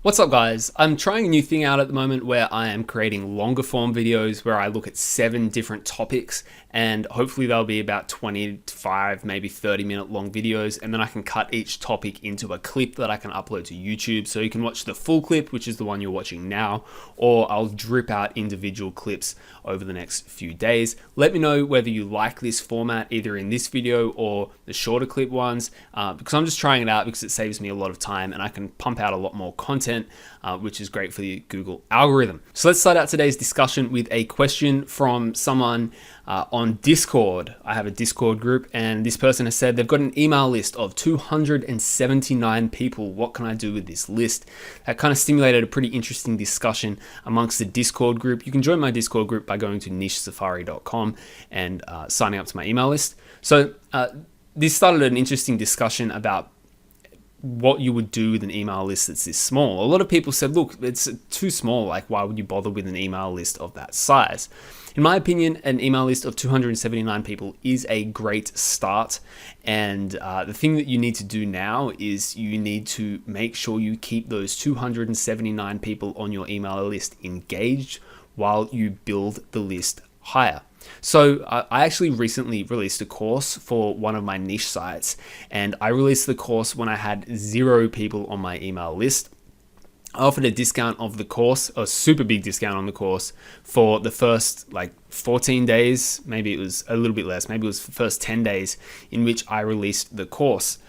What's up guys? I'm trying a new thing out at the moment where I am creating longer form videos where I look at 7 different topics, and hopefully they'll be about 25, maybe 30-minute long videos, and then I can cut each topic into a clip that I can upload to YouTube. So you can watch the full clip, which is the one you're watching now, or I'll drip out individual clips over the next few days. Let me know whether you like this format, either in this video or the shorter clip ones, because I'm just trying it out because it saves me a lot of time and I can pump out a lot more content, which is great for the Google algorithm. So let's start out today's discussion with a question from someone on Discord. I have a Discord group, and this person has said they've got an email list of 279 people. What can I do with this list? That kind of stimulated a pretty interesting discussion amongst the Discord group. You can join my Discord group by going to nichesafari.com and signing up to my email list. So this started an interesting discussion about what you would do with an email list that's this small. A lot of people said, look, it's too small. Like, why would you bother with an email list of that size? In my opinion, an email list of 279 people is a great start. And the thing that you need to do now is you need to make sure you keep those 279 people on your email list engaged while you build the list higher. So I actually recently released a course for one of my niche sites, and I released the course when I had 0 people on my email list. I offered a discount of the course, a super big discount on the course, for the first 14 days, maybe it was a little bit less, maybe it was the first 10 days in which I released the course.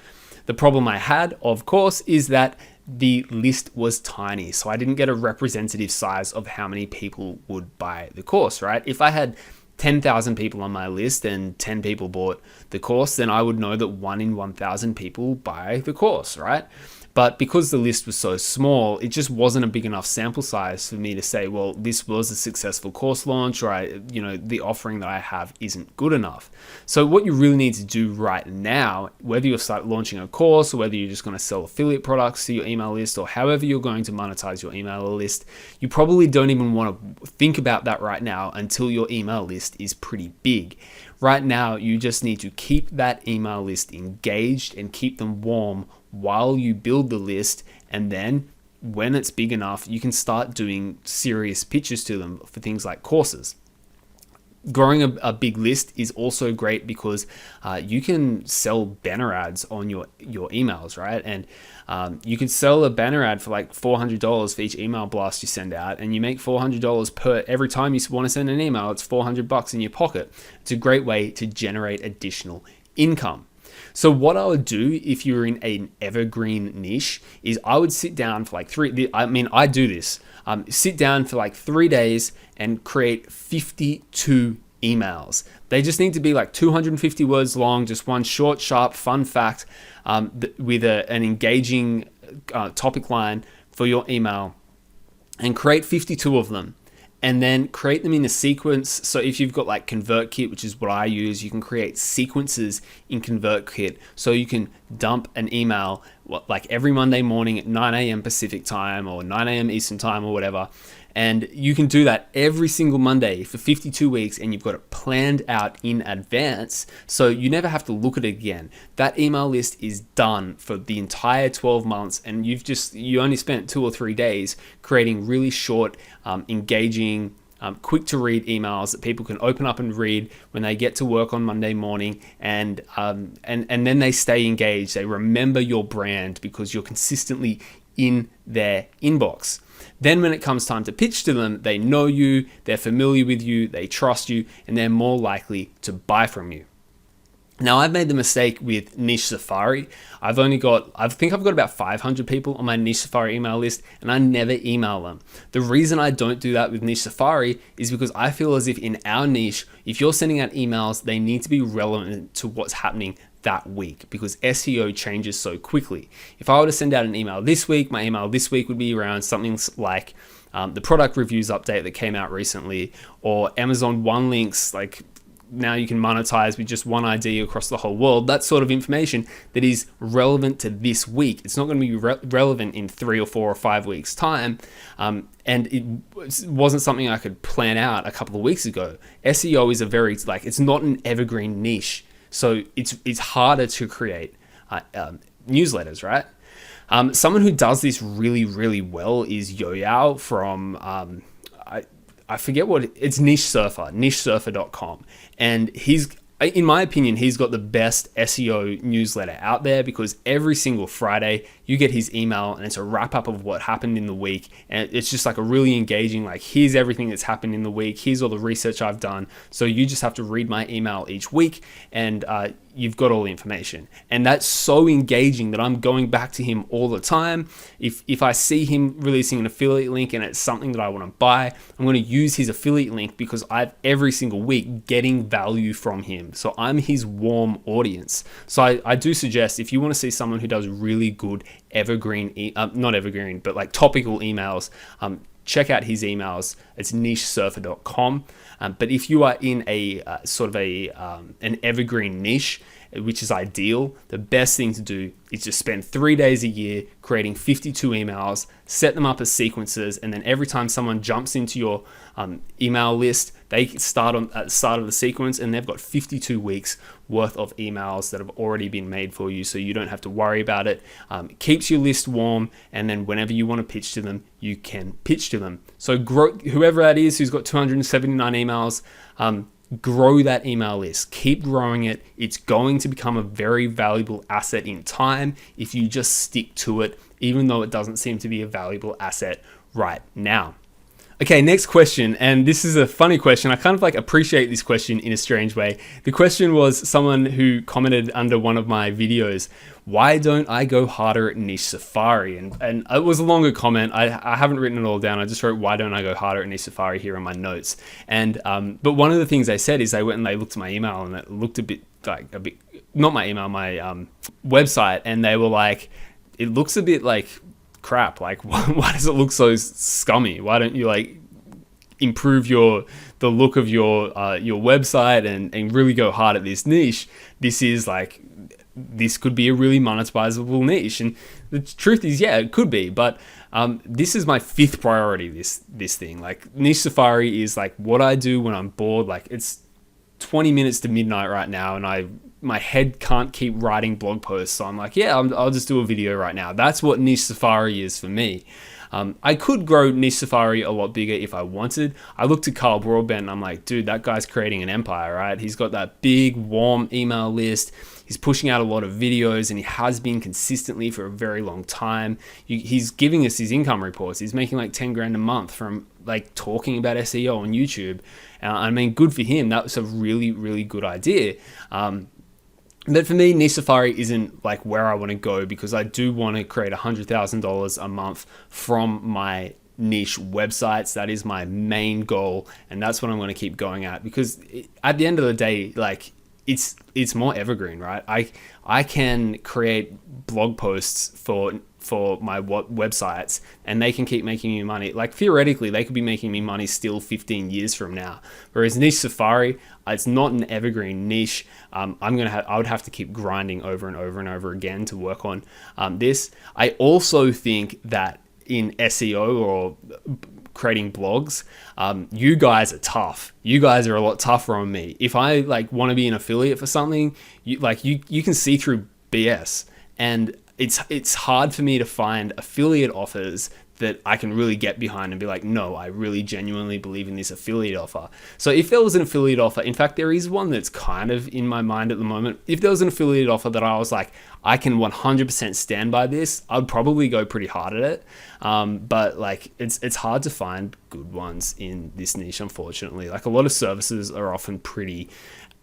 The problem I had, of course, is that the list was tiny, so I didn't get a representative size of how many people would buy the course, right? If I had 10,000 people on my list and 10 people bought the course, then I would know that 1 in 1,000 people buy the course, right? But because the list was so small, it just wasn't a big enough sample size for me to say, well, this was a successful course launch, or the offering that I have isn't good enough. So what you really need to do right now, whether you're start launching a course or whether you're just going to sell affiliate products to your email list, or however you're going to monetize your email list, you probably don't even want to think about that right now until your email list is pretty big. Right now, you just need to keep that email list engaged and keep them warm while you build the list, and then when it's big enough, you can start doing serious pitches to them for things like courses. Growing a big list is also great because you can sell banner ads on your emails, right? And you can sell a banner ad for like $400 for each email blast you send out, and you make $400 per every time you want to send an email. It's $400 in your pocket. It's a great way to generate additional income. So what I would do if you're in an evergreen niche is I would sit down for I do this. Sit down for 3 days and create 52 emails. They just need to be 250 words long, just one short, sharp, fun fact with an engaging topic line for your email, and create 52 of them. And then create them in a sequence. So if you've got ConvertKit, which is what I use, you can create sequences in ConvertKit. So you can dump an email every Monday morning at 9 a.m. Pacific time or 9 a.m. Eastern time or whatever. And you can do that every single Monday for 52 weeks, and you've got it planned out in advance, so you never have to look at it again. That email list is done for the entire 12 months, and you only spent 2 or 3 days creating really short, engaging, quick to read emails that people can open up and read when they get to work on Monday morning, and then they stay engaged. They remember your brand because you're consistently in their inbox. Then when it comes time to pitch to them, they know you, they're familiar with you, they trust you, and they're more likely to buy from you. Now, I've made the mistake with Niche Safari. I think I've got about 500 people on my Niche Safari email list, and I never email them. The reason I don't do that with Niche Safari is because I feel as if in our niche, if you're sending out emails, they need to be relevant to what's happening that week, because SEO changes so quickly. If I were to send out an email this week, my email this week would be around something like the product reviews update that came out recently, or Amazon One Links, now you can monetize with just one ID across the whole world. That sort of information that is relevant to this week. It's not going to be relevant in 3 or 4 or 5 weeks time. And it wasn't something I could plan out a couple of weeks ago. SEO is it's not an evergreen niche. So it's harder to create newsletters, right? Someone who does this really, really well is Yo from, I forget what, it's Niche Surfer, nichesurfer.com. And in my opinion, he's got the best SEO newsletter out there, because every single Friday you get his email and it's a wrap up of what happened in the week. And it's just like a really engaging, like, here's everything that's happened in the week. Here's all the research I've done. So you just have to read my email each week and you've got all the information. And that's so engaging that I'm going back to him all the time. If I see him releasing an affiliate link and it's something that I want to buy, I'm going to use his affiliate link, because I've every single week getting value from him. So I'm his warm audience. So I do suggest, if you want to see someone who does really good evergreen, not evergreen, but like topical emails, check out his emails. It's nichesurfer.com. But if you are in a an evergreen niche, which is ideal, the best thing to do is just spend 3 days a year creating 52 emails, set them up as sequences, and then every time someone jumps into your email list, they start at the start of the sequence, and they've got 52 weeks worth of emails that have already been made for you, so you don't have to worry about it. It keeps your list warm, and then whenever you want to pitch to them, you can pitch to them. So whoever that is who's got 279 emails, grow that email list, keep growing it. It's going to become a very valuable asset in time if you just stick to it, even though it doesn't seem to be a valuable asset right now. Okay, next question, and this is a funny question. I kind of like appreciate this question in a strange way. The question was someone who commented under one of my videos, why don't I go harder at Niche Safari? And it was a longer comment. I haven't written it all down. I just wrote, why don't I go harder at Niche Safari here in my notes. And but one of the things they said is they went and they looked at my email, and it looked not my email, my website, and they were like, it looks a bit like crap. Like, why does it look so scummy? Why don't you like improve the look of your website and really go hard at this niche? This could be a really monetizable niche. And the truth is, yeah, it could be, but this is my 5th priority, this thing. Like, Niche Safari is like what I do when I'm bored. Like, it's 20 minutes to midnight right now, and my head can't keep writing blog posts. So I'm like, yeah, I'll just do a video right now. That's what Niche Safari is for me. I could grow Niche Safari a lot bigger if I wanted. I looked at Carl Broadbent and I'm like, dude, that guy's creating an empire, right? He's got that big, warm email list. He's pushing out a lot of videos, and he has been consistently for a very long time. He's giving us his income reports. He's making like 10 grand a month from like talking about SEO on YouTube. I mean, good for him. That was a really, really good idea. But for me, Niche Safari isn't like where I want to go, because I do want to create $100,000 a month from my niche websites. That is my main goal, and that's what I'm going to keep going at, because at the end of the day, like, it's more evergreen, right? I can create blog posts for my websites, and they can keep making me money. Like, theoretically, they could be making me money still 15 years from now. Whereas Niche Safari, it's not an evergreen niche. I would have to keep grinding over and over and over again to work on this. I also think that in SEO or creating blogs, you guys are tough. You guys are a lot tougher on me. If I like want to be an affiliate for something, you can see through BS, and it's hard for me to find affiliate offers that I can really get behind and be like, no, I really genuinely believe in this affiliate offer. So if there was an affiliate offer, in fact, there is one that's kind of in my mind at the moment. If there was an affiliate offer that I was like, I can 100% stand by this, I'd probably go pretty hard at it. But like, it's hard to find good ones in this niche, unfortunately. Like, a lot of services are often pretty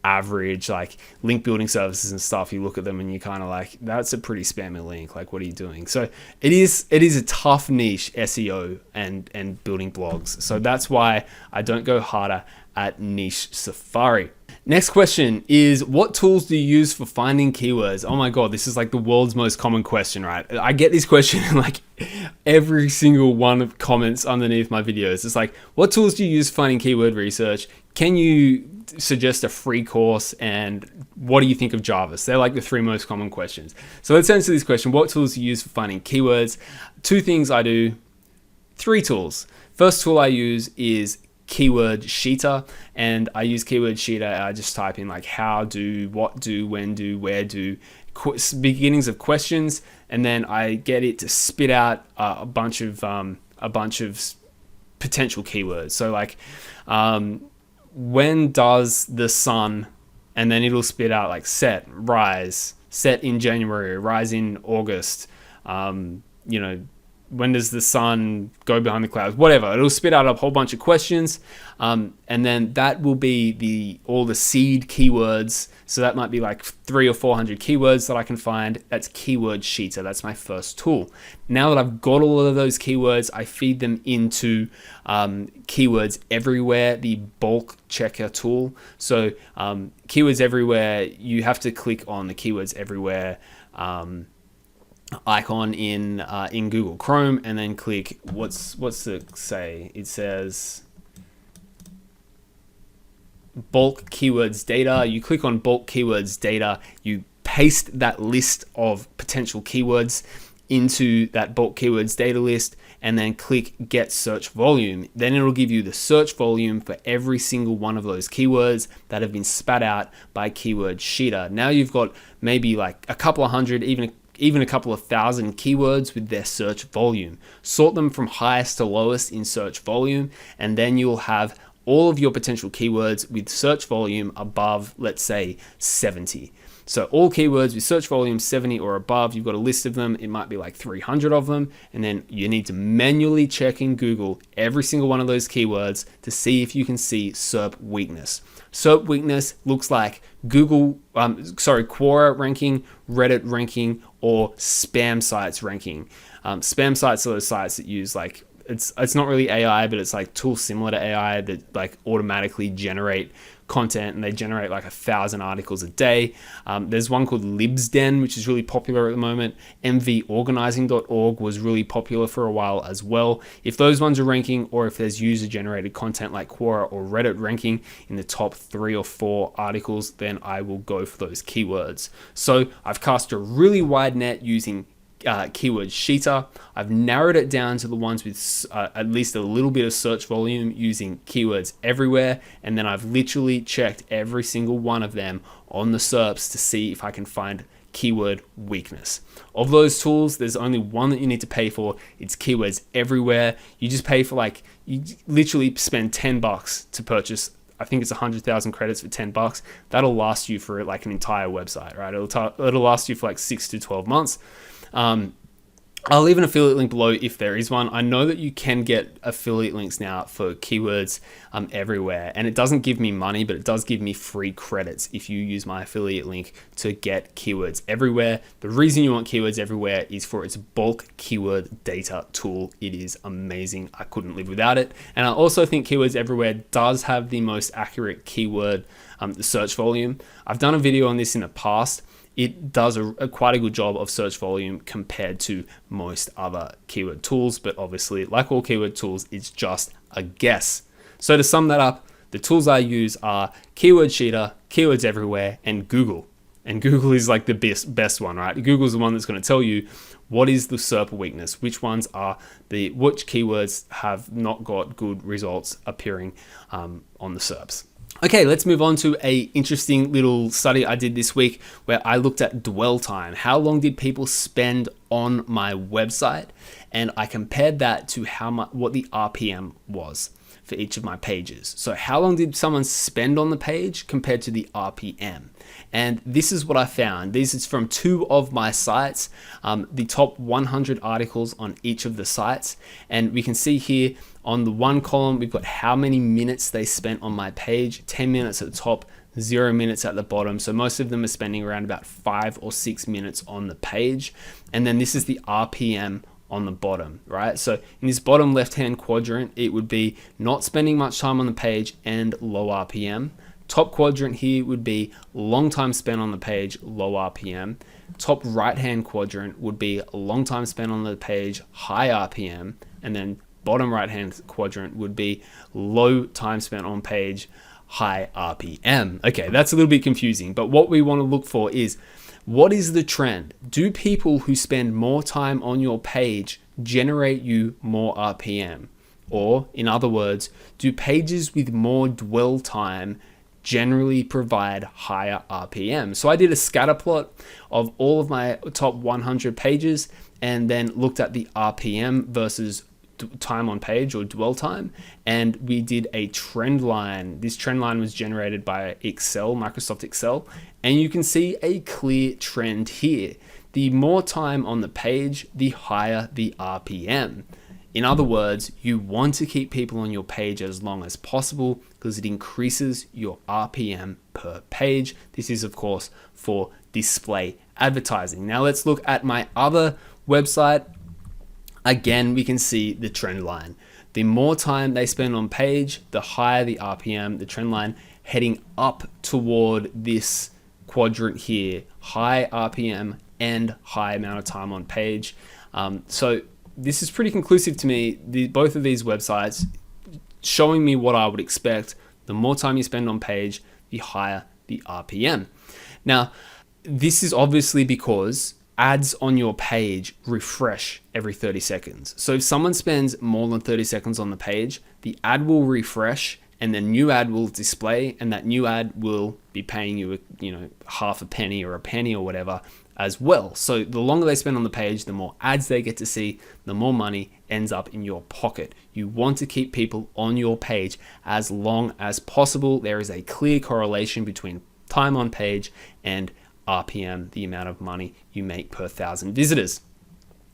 average, like link building services and stuff. You look at them and you kind of like, that's a pretty spammy link. Like, what are you doing? So it is a tough niche, SEO and building blogs. So that's why I don't go harder at Niche Safari. Next question is, what tools do you use for finding keywords? Oh my God, this is like the world's most common question, right? I get this question in like every single one of comments underneath my videos. It's like, what tools do you use for finding keyword research? Can you suggest a free course? And what do you think of Jarvis? They're like the 3 most common questions. So let's answer this question. What tools do you use for finding keywords? 2 things I do, 3 tools. First tool I use is Keyword Sheeter, and I use Keyword Sheeter. I just type in like how do, what do, when do, where do, beginnings of questions, and then I get it to spit out a bunch of potential keywords. So like, when does the sun, and then it'll spit out like set, rise, set in January, rise in August, when does the sun go behind the clouds, whatever. It'll spit out a whole bunch of questions, and then that will be all the seed keywords. So that might be like 300 or 400 keywords that I can find. That's Keyword Sheeter. That's my first tool. Now that I've got all of those keywords, I feed them into Keywords Everywhere, the bulk checker tool. So Keywords Everywhere, you have to click on the Keywords Everywhere icon in Google Chrome, and then click what's it say? It says bulk keywords data. You click on bulk keywords data, you paste that list of potential keywords into that bulk keywords data list, and then click get search volume. Then it'll give you the search volume for every single one of those keywords that have been spat out by Keyword Sheeter. Now you've got maybe like a couple of hundred, even a couple of thousand keywords with their search volume. Sort them from highest to lowest in search volume, and then you'll have all of your potential keywords with search volume above, let's say, 70. So all keywords with search volume 70 or above, you've got a list of them. It might be like 300 of them. And then you need to manually check in Google every single one of those keywords to see if you can see SERP weakness. SERP weakness looks like Quora ranking, Reddit ranking, or spam sites ranking. Spam sites are those sites that use like, it's not really AI, but it's like tools similar to AI that like automatically generate content, and they generate like 1,000 articles a day. There's one called Libsden, which is really popular at the moment. mvorganizing.org was really popular for a while as well. If those ones are ranking, or if there's user generated content like Quora or Reddit ranking in the top 3 or 4 articles, then I will go for those keywords. So I've cast a really wide net using Keyword Sheeter. I've narrowed it down to the ones with at least a little bit of search volume using Keywords Everywhere, and then I've literally checked every single one of them on the SERPs to see if I can find keyword weakness. Of those tools, there's only one that you need to pay for. It's Keywords Everywhere. You just pay for you literally spend $10 to purchase. I think it's 100,000 credits for $10. That'll last you for like an entire website, right? It'll last you for like 6 to 12 months. I'll leave an affiliate link below if there is one. I know that you can get affiliate links now for Keywords Everywhere, and it doesn't give me money, but it does give me free credits if you use my affiliate link to get Keywords Everywhere. The reason you want Keywords Everywhere is for its bulk keyword data tool. It is amazing. I couldn't live without it. And I also think Keywords Everywhere does have the most accurate keyword search volume. I've done a video on this in the past. It does quite a good job of search volume compared to most other keyword tools, but obviously, like all keyword tools, it's just a guess. So to sum that up, the tools I use are Keyword Sheeter, Keywords Everywhere, and Google. And Google is like the best one, right? Google's the one that's going to tell you what is the SERP weakness, which keywords have not got good results appearing on the SERPs. Okay, let's move on to a interesting little study I did this week where I looked at dwell time. How long did people spend on my website? And I compared that to what the RPM was for each of my pages. So how long did someone spend on the page compared to the RPM? And this is what I found. This is from 2 of my sites, the top 100 articles on each of the sites. And we can see here on the one column, we've got how many minutes they spent on my page, 10 minutes at the top, 0 minutes at the bottom. So most of them are spending around about 5 or 6 minutes on the page. And then this is the RPM on the bottom, right? So in this bottom left-hand quadrant, it would be not spending much time on the page and low RPM. Top quadrant here would be long time spent on the page, low RPM. Top right-hand quadrant would be long time spent on the page, high RPM. And then bottom right-hand quadrant would be low time spent on page, high RPM. Okay, that's a little bit confusing, but what we want to look for is, what is the trend? Do people who spend more time on your page generate you more RPM? Or, in other words, do pages with more dwell time generally provide higher RPM. So I did a scatter plot of all of my top 100 pages and then looked at the RPM versus time on page or dwell time, and we did a trend line. This trend line was generated by Excel, Microsoft Excel, and you can see a clear trend here. The more time on the page, the higher the RPM. In other words, you want to keep people on your page as long as possible because it increases your RPM per page. This is, of course, for display advertising. Now let's look at my other website. Again, we can see the trend line. The more time they spend on page, the higher the RPM, the trend line heading up toward this quadrant here, high RPM and high amount of time on page. So this is pretty conclusive to me. Both of these websites showing me what I would expect. The more time you spend on page, the higher the RPM. Now, this is obviously because ads on your page refresh every 30 seconds. So if someone spends more than 30 seconds on the page, the ad will refresh and the new ad will display, and that new ad will be paying you, half a penny or a penny or whatever as well. So the longer they spend on the page, the more ads they get to see, the more money ends up in your pocket. You want to keep people on your page as long as possible. There is a clear correlation between time on page and RPM, the amount of money you make per 1,000 visitors.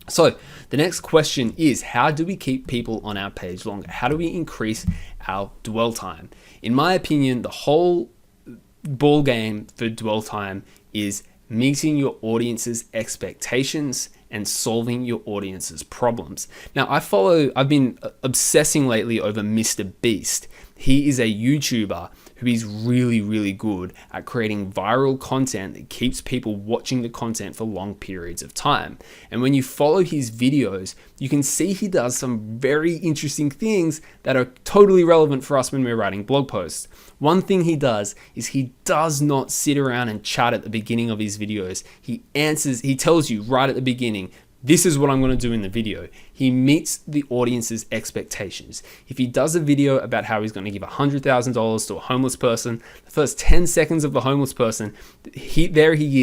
So the next question is, how do we keep people on our page longer? How do we increase our dwell time? In my opinion, the whole ball game for dwell time is meeting your audience's expectations and solving your audience's problems. Now, I've been obsessing lately over Mr. Beast. He is a YouTuber who is really, really good at creating viral content that keeps people watching the content for long periods of time. And when you follow his videos, you can see he does some very interesting things that are totally relevant for us when we're writing blog posts. One thing he does is he does not sit around and chat at the beginning of his videos. He tells you right at the beginning, this is what I'm going to do in the video. He meets the audience's expectations. If he does a video about how he's going to give $100,000 to a homeless person, the first 10 seconds of the homeless person, he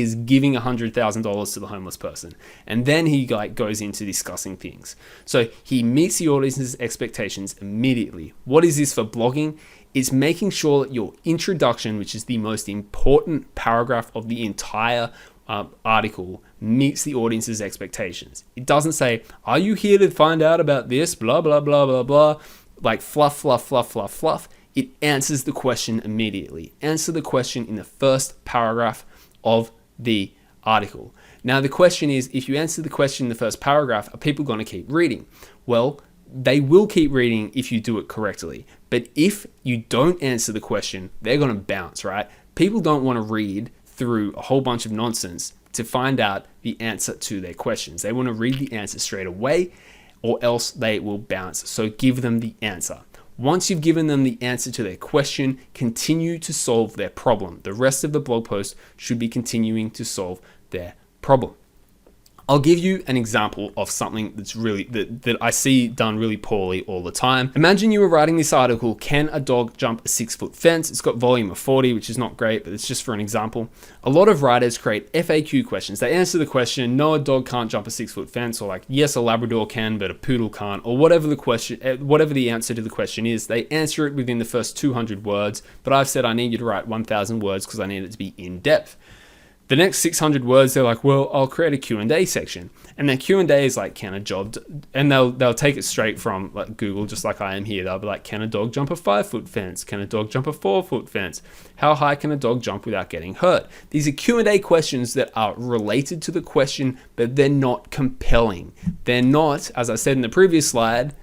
is giving $100,000 to the homeless person. And then he goes into discussing things. So he meets the audience's expectations immediately. What is this for blogging? It's making sure that your introduction, which is the most important paragraph of the entire article, meets the audience's expectations. It doesn't say, are you here to find out about this, blah, blah, blah, blah, blah, like fluff, fluff, fluff, fluff, fluff. It answers the question immediately. Answer the question in the first paragraph of the article. Now, the question is, if you answer the question in the first paragraph, are people going to keep reading? Well, they will keep reading if you do it correctly. But if you don't answer the question, they're going to bounce, right? People don't want to read through a whole bunch of nonsense to find out the answer to their questions. They want to read the answer straight away, or else they will bounce. So give them the answer. Once you've given them the answer to their question, continue to solve their problem. The rest of the blog post should be continuing to solve their problem. I'll give you an example of something that's really that I see done really poorly all the time. Imagine you were writing this article, can a dog jump a 6-foot fence? It's got volume of 40, which is not great, but it's just for an example. A lot of writers create FAQ questions. They answer the question, no, a dog can't jump a 6-foot fence, or like, yes, a Labrador can, but a poodle can't, or whatever the answer to the question is. They answer it within the first 200 words, but I've said I need you to write 1,000 words because I need it to be in depth. The next 600 words, they're like, well, I'll create a Q&A section. And then Q&A is like, can a dog, and they'll take it straight from like Google, just like I am here. They'll be like, can a dog jump a 5-foot fence? Can a dog jump a 4-foot fence? How high can a dog jump without getting hurt? These are Q&A questions that are related to the question, but they're not compelling. They're not, as I said in the previous slide,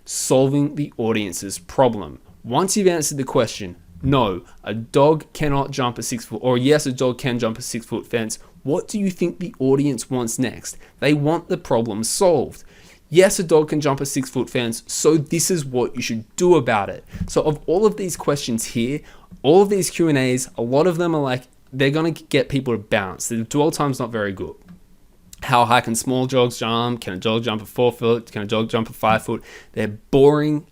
solving the audience's problem. Once you've answered the question, no, a dog cannot jump a 6-foot, or yes, a dog can jump a 6-foot fence. What do you think the audience wants next? They want the problem solved. Yes, a dog can jump a 6-foot fence, so this is what you should do about it. So of all of these questions here, all of these Q&As, a lot of them are like, they're going to get people to bounce. The dwell time's not very good. How high can small dogs jump? Can a dog jump a 4 foot? Can a dog jump a 5 foot? They're boring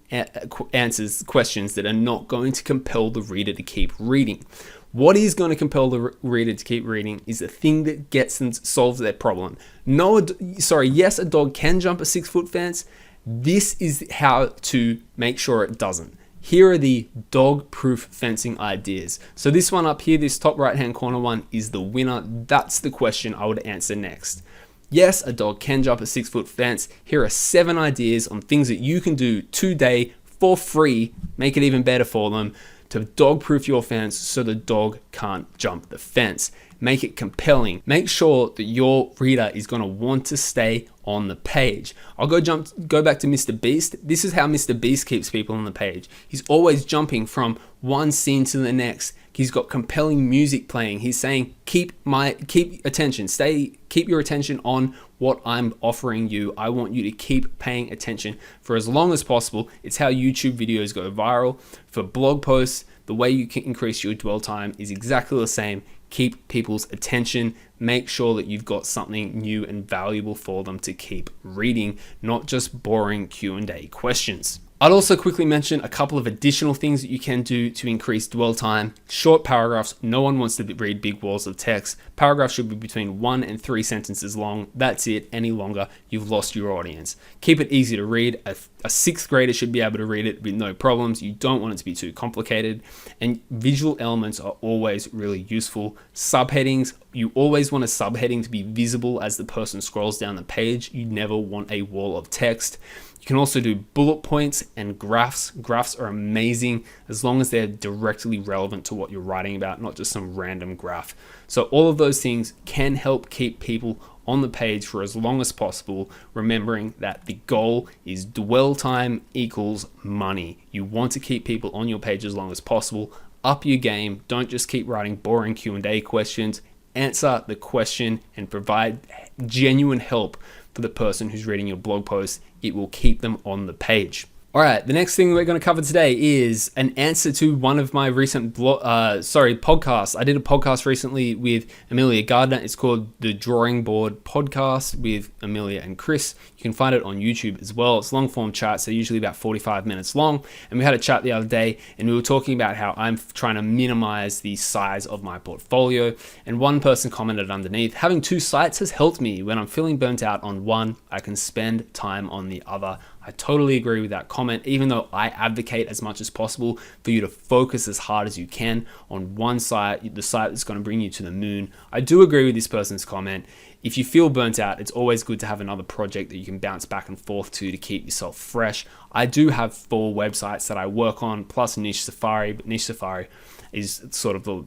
questions that are not going to compel the reader to keep reading. What is going to compel the reader to keep reading is the thing that gets them, solves their problem. Yes, a dog can jump a 6-foot fence. This is how to make sure it doesn't. Here are the dog-proof fencing ideas. So this one up here, this top right-hand corner one, is the winner. That's the question I would answer next. Yes, a dog can jump a 6-foot fence. Here are 7 ideas on things that you can do today for free, make it even better for them, to dog-proof your fence so the dog can't jump the fence. Make it compelling. Make sure that your reader is going to want to stay on the page. I'll go back to Mr. Beast. This is how Mr. Beast keeps people on the page. He's always jumping from one scene to the next. He's got compelling music playing. He's saying, keep your attention on what I'm offering you. I want you to keep paying attention for as long as possible. It's how YouTube videos go viral. For blog posts, the way you can increase your dwell time is exactly the same. Keep people's attention. Make sure that you've got something new and valuable for them to keep reading, not just boring Q&A questions. I'd also quickly mention a couple of additional things that you can do to increase dwell time. Short paragraphs. No one wants to read big walls of text. Paragraphs should be between 1 and 3 sentences long. That's it. Any longer, you've lost your audience. Keep it easy to read. A 6th grader should be able to read it with no problems. You don't want it to be too complicated. And visual elements are always really useful. Subheadings. You always want a subheading to be visible as the person scrolls down the page. You never want a wall of text. You can also do bullet points and graphs. Graphs are amazing as long as they're directly relevant to what you're writing about, not just some random graph. So all of those things can help keep people on the page for as long as possible, remembering that the goal is dwell time equals money. You want to keep people on your page as long as possible. Up your game. Don't just keep writing boring Q&A questions. Answer the question and provide genuine help for the person who's reading your blog post. It will keep them on the page. All right, the next thing we're going to cover today is an answer to one of my recent podcasts. I did a podcast recently with Amelia Gardner. It's called The Drawing Board Podcast with Amelia and Chris. You can find it on YouTube as well. It's long form chats. They're usually about 45 minutes long. And we had a chat the other day and we were talking about how I'm trying to minimize the size of my portfolio. And one person commented underneath, having 2 sites has helped me. When I'm feeling burnt out on one, I can spend time on the other. I totally agree with that comment, even though I advocate as much as possible for you to focus as hard as you can on one site, the site that's going to bring you to the moon. I do agree with this person's comment. If you feel burnt out, it's always good to have another project that you can bounce back and forth to keep yourself fresh. I do have 4 websites that I work on, plus Niche Safari, but Niche Safari is sort of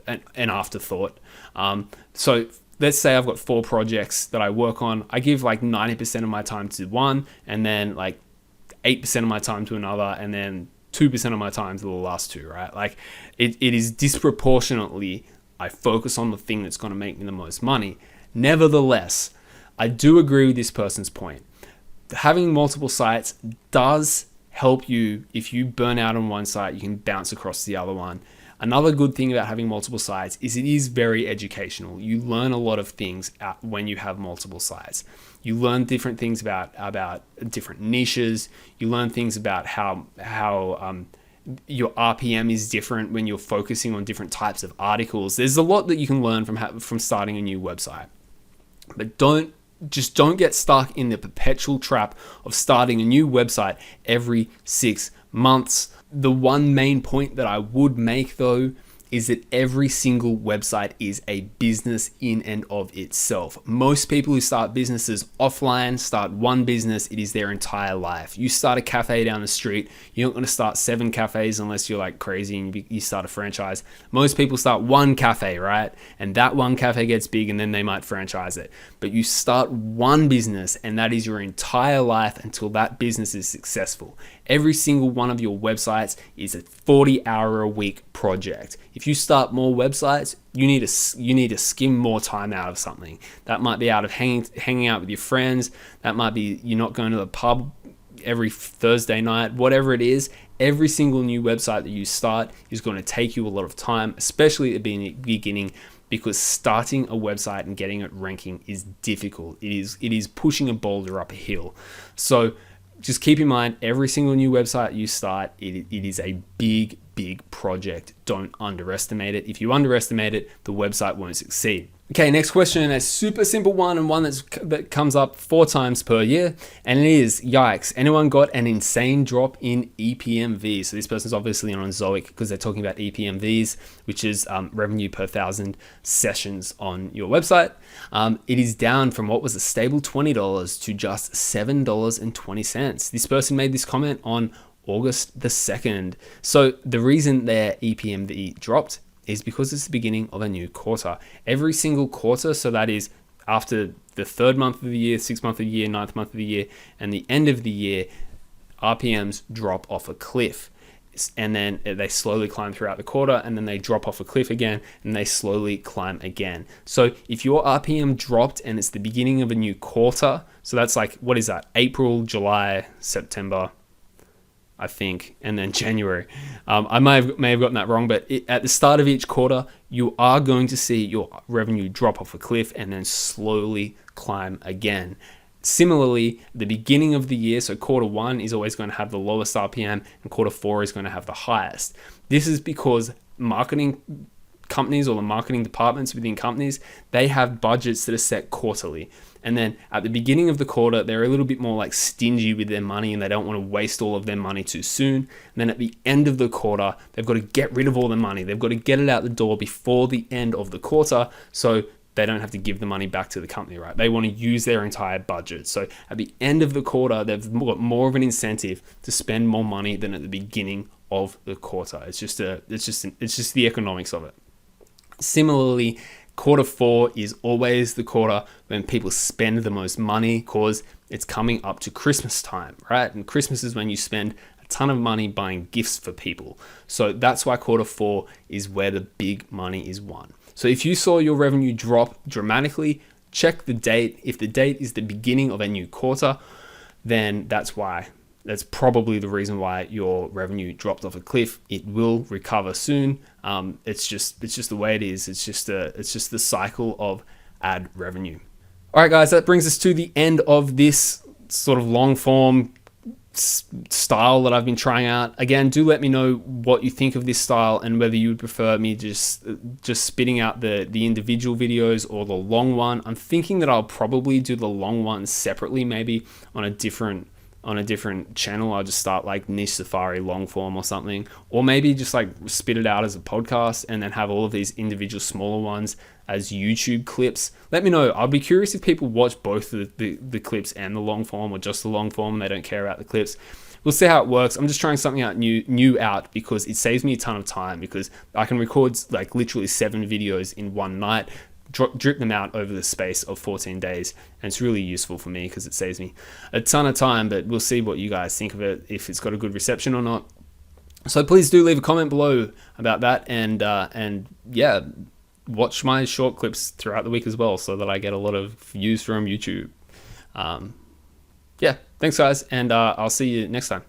an afterthought. So let's say I've got 4 projects that I work on. I give like 90% of my time to one, and then like 8% of my time to another, and then 2% of my time to the last 2, right? Like it is disproportionately, I focus on the thing that's going to make me the most money. Nevertheless, I do agree with this person's point. Having multiple sites does help you. If you burn out on one site, you can bounce across the other one. Another good thing about having multiple sites is it is very educational. You learn a lot of things when you have multiple sites. You learn different things about different niches. You learn things about how your RPM is different when you're focusing on different types of articles. There's a lot that you can learn from starting a new website. But don't get stuck in the perpetual trap of starting a new website every 6 months. The one main point that I would make though is that every single website is a business in and of itself. Most people who start businesses offline start one business, it is their entire life. You start a cafe down the street, you're not going to start 7 cafes unless you're like crazy and you start a franchise. Most people start one cafe, right? And that one cafe gets big and then they might franchise it. But you start one business and that is your entire life until that business is successful. Every single one of your websites is a 40-hour-a-week project. If you start more websites, you need to skim more time out of something. That might be out of hanging out with your friends. That might be you're not going to the pub every Thursday night. Whatever it is, every single new website that you start is going to take you a lot of time, especially at the beginning, because starting a website and getting it ranking is difficult. It is pushing a boulder up a hill. So just keep in mind, every single new website you start, it is a big project. Don't underestimate it. If you underestimate it, the website won't succeed. Okay, next question, a super simple one, and one that comes up 4 times per year, and it is, yikes, anyone got an insane drop in EPMV? So this person's obviously on Zoic because they're talking about EPMVs, which is revenue per 1,000 sessions on your website. It is down from what was a stable $20 to just $7.20. This person made this comment on August the 2nd. So the reason their EPMV dropped is because it's the beginning of a new quarter. Every single quarter, so that is after the 3rd month of the year, 6th month of the year, 9th month of the year, and the end of the year, RPMs drop off a cliff. And then they slowly climb throughout the quarter, and then they drop off a cliff again, and they slowly climb again. So if your RPM dropped and it's the beginning of a new quarter, so that's like, what is that? April, July, September, I think, and then January. I may have gotten that wrong, but at the start of each quarter, you are going to see your revenue drop off a cliff and then slowly climb again. Similarly, the beginning of the year, so quarter 1 is always going to have the lowest RPM, and quarter 4 is going to have the highest. This is because marketing companies, or the marketing departments within companies, they have budgets that are set quarterly. And then at the beginning of the quarter, they're a little bit more like stingy with their money, and they don't want to waste all of their money too soon. And then at the end of the quarter, they've got to get rid of all the money. They've got to get it out the door before the end of the quarter, so they don't have to give the money back to the company, right? They want to use their entire budget. So at the end of the quarter, they've got more of an incentive to spend more money than at the beginning of the quarter. It's just the economics of it. Similarly, quarter 4 is always the quarter when people spend the most money because it's coming up to Christmas time, right? And Christmas is when you spend a ton of money buying gifts for people. So that's why quarter 4 is where the big money is won. So if you saw your revenue drop dramatically, check the date. If the date is the beginning of a new quarter, then that's probably the reason why your revenue dropped off a cliff. It will recover soon. It's just the way it is. It's just the cycle of ad revenue. All right, guys, that brings us to the end of this sort of long form style that I've been trying out. Again, do let me know what you think of this style and whether you would prefer me just spitting out the individual videos or the long one. I'm thinking that I'll probably do the long one separately, maybe on a different channel. I'll just start like Niche Safari long form or something, or maybe just like spit it out as a podcast and then have all of these individual smaller ones as YouTube clips. Let me know. I'll be curious if people watch both the clips and the long form, or just the long form and they don't care about the clips. We'll see how it works. I'm just trying something out new out because it saves me a ton of time, because I can record like literally 7 videos in one night, drip them out over the space of 14 days. And it's really useful for me because it saves me a ton of time, but we'll see what you guys think of it, if it's got a good reception or not. So please do leave a comment below about that, and yeah, watch my short clips throughout the week as well, so that I get a lot of views from YouTube. Yeah, thanks guys, and I'll see you next time.